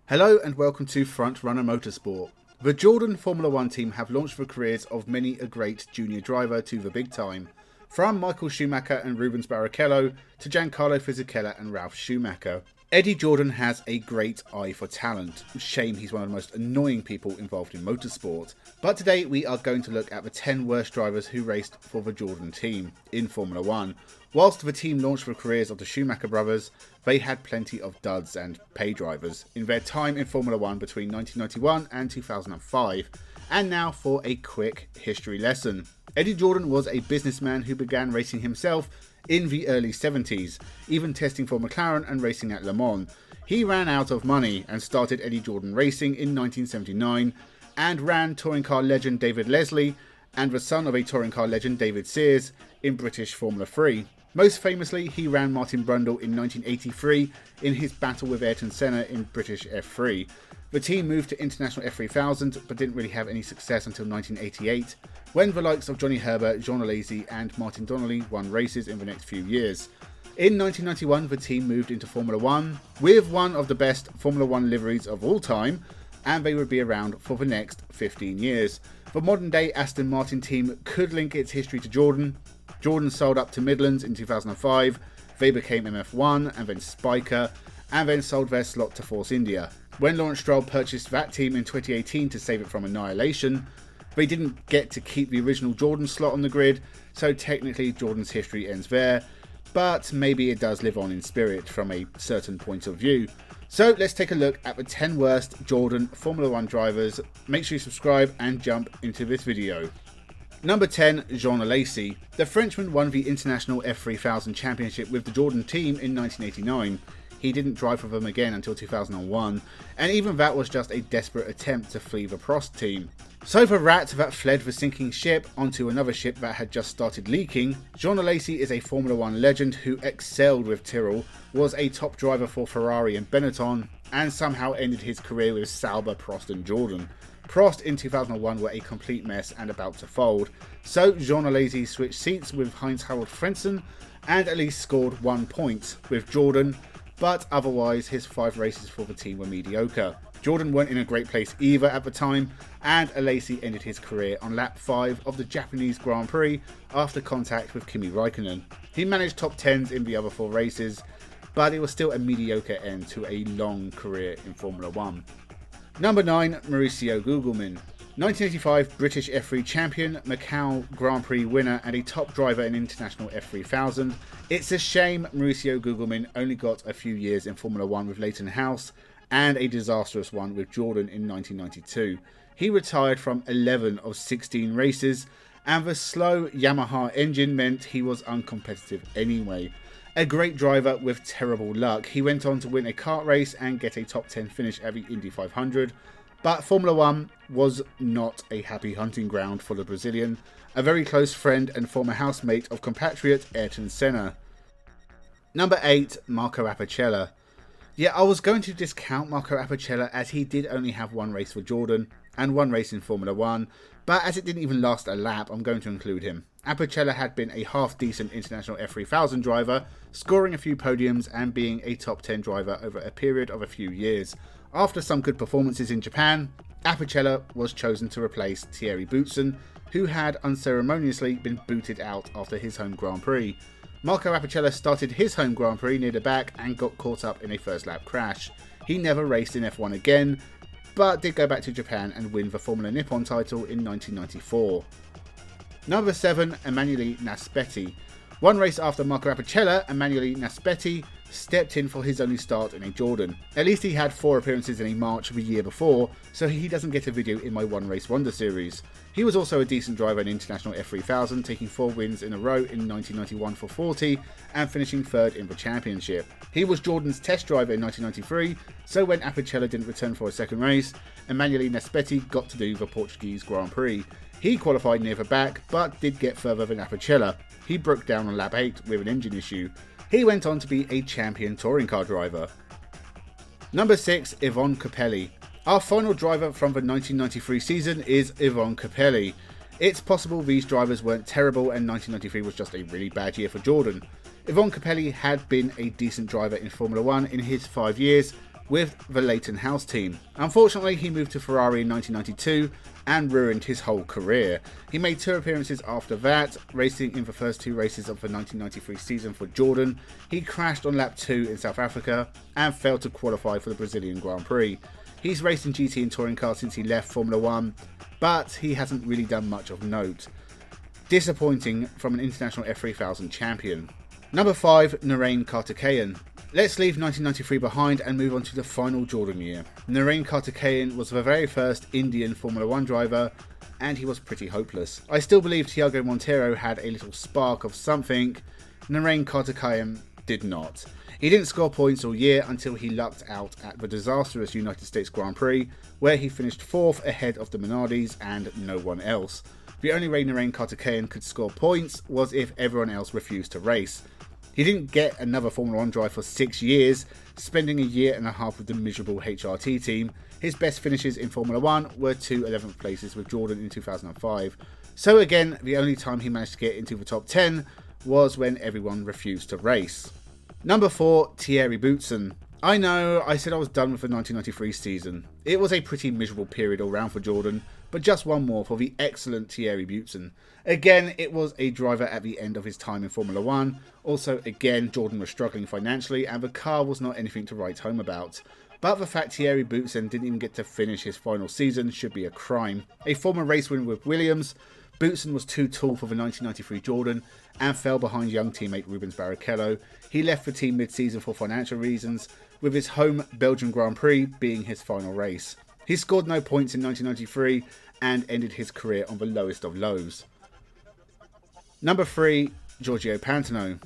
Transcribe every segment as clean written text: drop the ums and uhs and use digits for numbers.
Hello and welcome to Frontrunner Motorsport. The Jordan Formula 1 team have launched the careers of many a great junior driver to the big time. From Michael Schumacher and Rubens Barrichello to Giancarlo Fisichella and Ralf Schumacher. Eddie Jordan has a great eye for talent. Shame he's one of the most annoying people involved in motorsport. But today we are going to look at the 10 worst drivers who raced for the Jordan team in Formula 1. Whilst the team launched the careers of the Schumacher brothers, they had plenty of duds and pay drivers in their time in Formula 1 between 1991 and 2005. And now for a quick history lesson. Eddie Jordan was a businessman who began racing himself in the early 70s, even testing for McLaren and racing at Le Mans. He ran out of money and started Eddie Jordan Racing in 1979 and ran touring car legend David Leslie and the son of a touring car legend David Sears in British Formula 3. Most famously, he ran Martin Brundle in 1983 in his battle with Ayrton Senna in British F3. The team moved to International F3000 but didn't really have any success until 1988, when the likes of Johnny Herbert, Jean Alesi and Martin Donnelly won races in the next few years. In 1991, the team moved into Formula 1 with one of the best Formula 1 liveries of all time, and they would be around for the next 15 years. The modern day Aston Martin team could link its history to Jordan. Jordan sold up to Midlands in 2005, they became MF1 and then Spiker, and then sold their slot to Force India. When Lawrence Stroll purchased that team in 2018 to save it from annihilation, they didn't get to keep the original Jordan slot on the grid, so technically Jordan's history ends there, but maybe it does live on in spirit from a certain point of view. So let's take a look at the 10 worst Jordan Formula 1 drivers. Make sure you subscribe and jump into this video. Number 10, Jean Alesi. The Frenchman won the International F3000 Championship with the Jordan team in 1989. He didn't drive for them again until 2001, and even that was just a desperate attempt to flee the Prost team. So the rat that fled the sinking ship onto another ship that had just started leaking, Jean Alesi is a Formula 1 legend who excelled with Tyrrell, was a top driver for Ferrari and Benetton, and somehow ended his career with Sauber, Prost and Jordan. Prost in 2001 were a complete mess and about to fold, so Jean Alesi switched seats with Heinz-Harald and at least scored 1 point with Jordan, but otherwise his 5 races for the team were mediocre. Jordan weren't in a great place either at the time, and Alesi ended his career on lap 5 of the Japanese Grand Prix after contact with Kimi Raikkonen. He managed top 10s in the other 4 races, but it was still a mediocre end to a long career in Formula 1. Number 9, Mauricio Gugelmin. 1985 British F3 champion, Macau Grand Prix winner and a top driver in International F3000. It's a shame Mauricio Gugelmin only got a few years in Formula 1 with Leighton House and a disastrous one with Jordan in 1992. He retired from 11 of 16 races, and the slow Yamaha engine meant he was uncompetitive anyway. A great driver with terrible luck, he went on to win a kart race and get a top 10 finish at the Indy 500, but Formula 1 was not a happy hunting ground for the Brazilian, a very close friend and former housemate of compatriot Ayrton Senna. Number 8, Marco Apicella. Yeah, I was going to discount Marco Apicella as he did only have 1 race for Jordan and 1 race in Formula 1, but as it didn't even last a lap, I'm going to include him. Apicella had been a half-decent International F3000 driver, scoring a few podiums and being a top 10 driver over a period of a few years. After some good performances in Japan, Apicella was chosen to replace Thierry Boutsen, who had unceremoniously been booted out after his home Grand Prix. Marco Apicella started his home Grand Prix near the back and got caught up in a first lap crash. He never raced in F1 again, but did go back to Japan and win the Formula Nippon title in 1994. Number 7, Emanuele Naspetti. 1 race after Marco Apicella, Emanuele Naspetti stepped in for his only start in a Jordan. At least he had 4 appearances in a March the year before, so he doesn't get a video in my One Race Wonder series. He was also a decent driver in International F3000, taking 4 wins in a row in 1991 for 40 and finishing 3rd in the championship. He was Jordan's test driver in 1993, so when Apicella didn't return for a second race, Emanuele Naspetti got to do the Portuguese Grand Prix. He qualified near the back, but did get further than Apicella. He broke down on lap 8 with an engine issue. He went on to be a champion touring car driver. Number 6, Yvon Capelli. Our final driver from the 1993 season is Yvon Capelli. It's possible these drivers weren't terrible and 1993 was just a really bad year for Jordan. Yvon Capelli had been a decent driver in Formula 1 in his 5 years, with the Leighton House team. Unfortunately, he moved to Ferrari in 1992 and ruined his whole career. He made 2 appearances after that, racing in the first 2 races of the 1993 season for Jordan. He crashed on lap 2 in South Africa and failed to qualify for the Brazilian Grand Prix. He's raced in GT and touring cars since he left Formula 1, but he hasn't really done much of note. Disappointing from an international F3000 champion. Number 5, Narain Karthikeyan. Let's leave 1993 behind and move on to the final Jordan year. Narain Karthikeyan was the very first Indian Formula 1 driver, and he was pretty hopeless. I still believe Thiago Monteiro had a little spark of something. Narain Karthikeyan did not. He didn't score points all year until he lucked out at the disastrous United States Grand Prix, where he finished 4th ahead of the Minardis and no one else. The only way Narain Karthikeyan could score points was if everyone else refused to race. He didn't get another Formula 1 drive for 6 years, spending a year and a half with the miserable HRT team. His best finishes in Formula 1 were 2 11th places with Jordan in 2005. So again, the only time he managed to get into the top 10 was when everyone refused to race. Number 4, Thierry Boutsen. I know, I said I was done with the 1993 season. It was a pretty miserable period all round for Jordan, but just one more for the excellent Thierry Boutsen. Again, it was a driver at the end of his time in Formula 1. Also, again, Jordan was struggling financially and the car was not anything to write home about. But the fact Thierry Boutsen didn't even get to finish his final season should be a crime. A former race winner with Williams, Boutsen was too tall for the 1993 Jordan and fell behind young teammate Rubens Barrichello. He left the team mid-season for financial reasons, with his home Belgian Grand Prix being his final race. He scored no points in 1993 and ended his career on the lowest of lows. Number 3, Giorgio Pantano.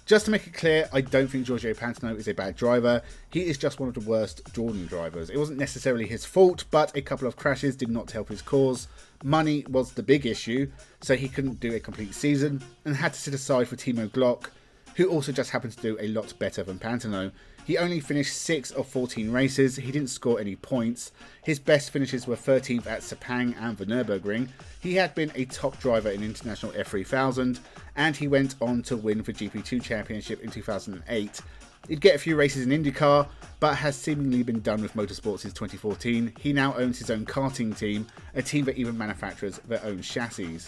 Just to make it clear, I don't think Giorgio Pantano is a bad driver. He is just one of the worst Jordan drivers. It wasn't necessarily his fault, but a couple of crashes did not help his cause. Money was the big issue, so he couldn't do a complete season and had to sit aside for Timo Glock, who also just happened to do a lot better than Pantano. He only finished 6 of 14 races, he didn't score any points. His best finishes were 13th at Sepang and the Nürburgring. He had been a top driver in International F3000, and he went on to win the GP2 Championship in 2008. He'd get a few races in IndyCar, but has seemingly been done with motorsport since 2014. He now owns his own karting team, a team that even manufactures their own chassis.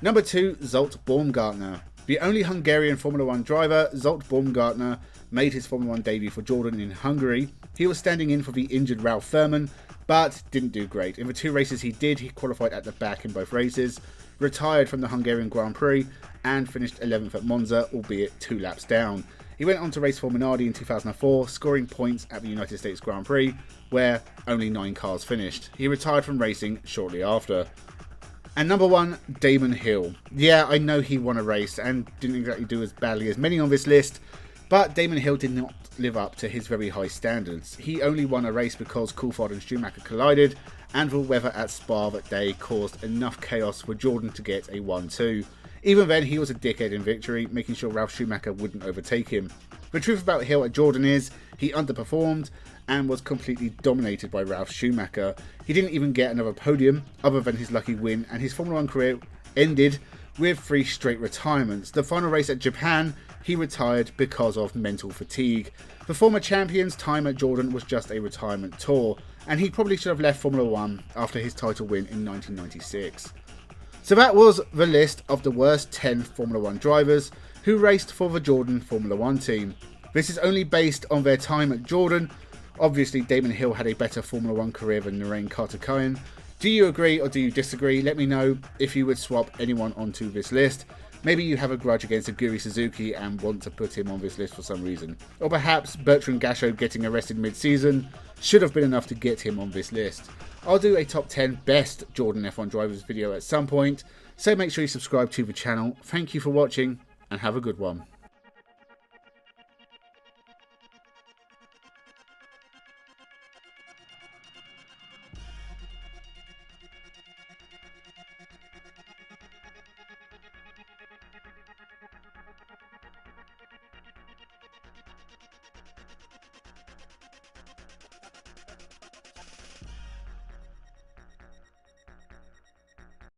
Number 2, Zsolt Baumgartner. The only Hungarian Formula 1 driver, Zsolt Baumgartner made his Formula 1 debut for Jordan in Hungary. He was standing in for the injured Ralf Furman, but didn't do great. In the 2 races he did, he qualified at the back in both races, retired from the Hungarian Grand Prix, and finished 11th at Monza, albeit 2 laps down. He went on to race for Minardi in 2004, scoring points at the United States Grand Prix, where only 9 cars finished. He retired from racing shortly after. And number 1, Damon Hill. Yeah, I know he won a race and didn't exactly do as badly as many on this list, but Damon Hill did not live up to his very high standards. He only won a race because Coulthard and Schumacher collided, and the weather at Spa that day caused enough chaos for Jordan to get a 1-2. Even then, he was a dickhead in victory, making sure Ralf Schumacher wouldn't overtake him. The truth about Hill at Jordan is, he underperformed and was completely dominated by Ralf Schumacher. He didn't even get another podium, other than his lucky win, and his Formula 1 career ended with 3 straight retirements. The final race at Japan, he retired because of mental fatigue. The former champion's time at Jordan was just a retirement tour, and he probably should have left Formula 1 after his title win in 1996. So that was the list of the worst 10 Formula 1 drivers who raced for the Jordan Formula 1 team. This is only based on their time at Jordan. Obviously, Damon Hill had a better Formula 1 career than Narain Karthikeyan. Do you agree or do you disagree? Let me know if you would swap anyone onto this list. Maybe you have a grudge against Aguri Suzuki and want to put him on this list for some reason. Or perhaps Bertrand Gachot getting arrested mid-season should have been enough to get him on this list. I'll do a top 10 best Jordan F1 drivers video at some point, so make sure you subscribe to the channel. Thank you for watching and have a good one.